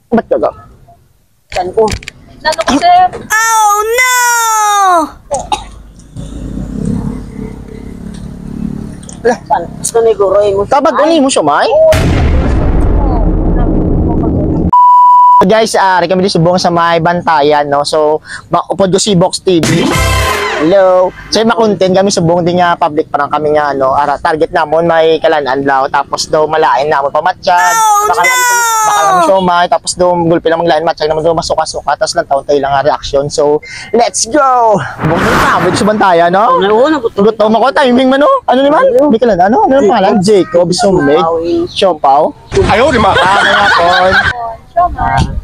Ba't ka ga? Saan ko? Nano ko, sir? Oh no! Saan? Gusto ni Guroy mo. Tabag uni mo siya, may? Guys, kami di subong sa may bantayan, no? So, upod ko si Box TV. Hello. So, makontent kami subong din nga public parang kami nga ano, target namon may kalanan law tapos daw malain namon pamatyan. Baka lang siomay tapos daw gulpi lang maglain matyan naman daw masuka-suka tapos lang taon tayo lang reaction. So, let's go. Bumita sa bantayan, no? Gutom ako timing man, no? Ano naman? May kalanan ano? Ano pangalan? Jacob Summit. Siopaw. Ayo, di ba?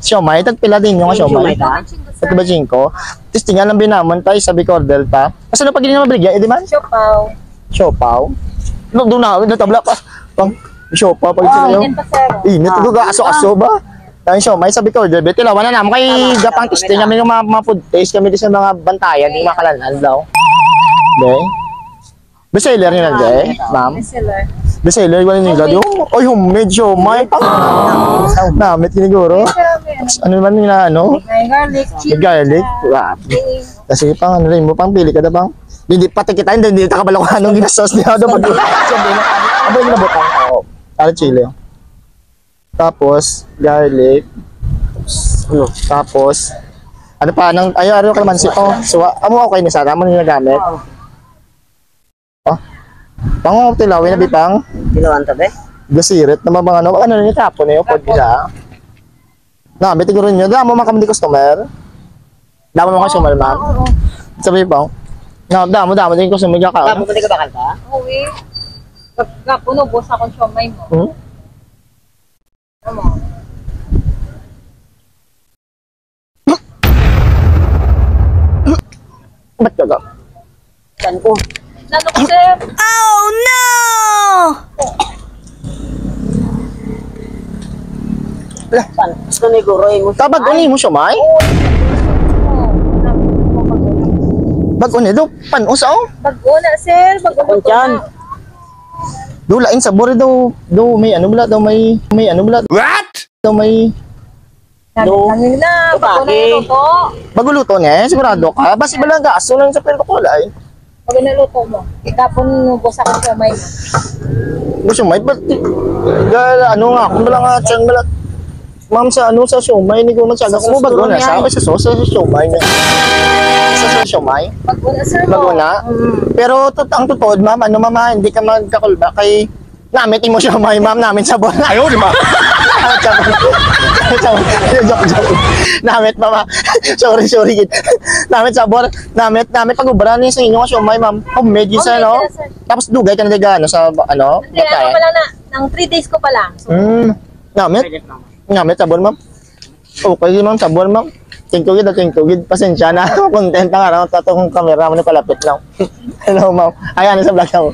Siomay, tagpila din yung siomay. Ito ba 5? Tapos tingnan lang binamon tayo sa Bicol Delta. Kasi ano pag hindi naman baligya, di man? Siopaw. Siopaw? Doon na, natabla pa. Pang siopaw pag ito yun. Init, aso-aso ba? Dahil siomay sa Bicol Delta. Tilawan na naman kay Gapang testing kami yung mga food taste kami din sa mga bantayan, yung mga kalanan daw. Okay? Bestseller nyo lang, Jay? Ma'am? Bestseller. Bestseller, wala nyo lang. Ay, homemade siomay. Namit kiniguro. Ano naman nila, ano? May garlic, May garlic. Kasi pang ano rin mo, pang pili ka na bang? Hindi pati kita, hindi takabalaw ka anong ginastos niya. Ano ba? Ano yung nabotang ako? Para chili. Tapos, garlic. Ano? Tapos, ano pa, ano ka naman si, suwa. Amo okay na sana, amo nila gamit. Pango tilawin na bitang. Tilawan tabi? Gasirit na mga ano na tapon na yun, pag isa. Namit siguro nyo, damo man kami di customer. Damo man customer, ma'am. Sabi pa, damo din customer ka. Damo ba di ka bakal pa? Uwi. Kapuno, boss akong siomay mo. Ano? Ba't ka ga? Saan ko? Nano ko, sir? Oh no! Saan? Gusto ni Guroy mo. Tabag uni mo siya, may? Bag uni, do, panusa o? Bago na, sir. Bago na. Do, lain sabor daw, may ano bala, daw may ano bala. What? Daw may... Nangin na. Bago na yung luto. Bago luto niya, sigurado ka. Basi ba lang gaso lang sa pera ko ay. Bago na luto mo. Tapon, boss akong siomay mo. Gusto may, ba't, ano nga, kung bala nga, tiyan bala, ma'am sa ano sa siomay, hindi ko magsaga kung bago na, sabi sa sauce sa siomay niya. Sa siomay? Bago na, sir. Bago na? Pero ang totoo, ma'am, ano mama, hindi ka magkakulba kay namit mo siomay, ma'am, namin sabon. Ayaw, di ba? Joke. Namit mama. Sorry. Namit sabor, namit pag-ubra ni sa inyo nga siomay, ma'am. Homemade yun sa ano. Tapos dugay ka na diga ano sa ano? Hindi, ako pa lang na, ng 3 days ko pa lang. So, Namit sabor, ma'am. Okay, ma'am, sabor, ma'am. Thank you. Pasensya na. Content na nga, tatong camera mo na palapit lang. Hello, ma'am. Ayan, sa vlog ako.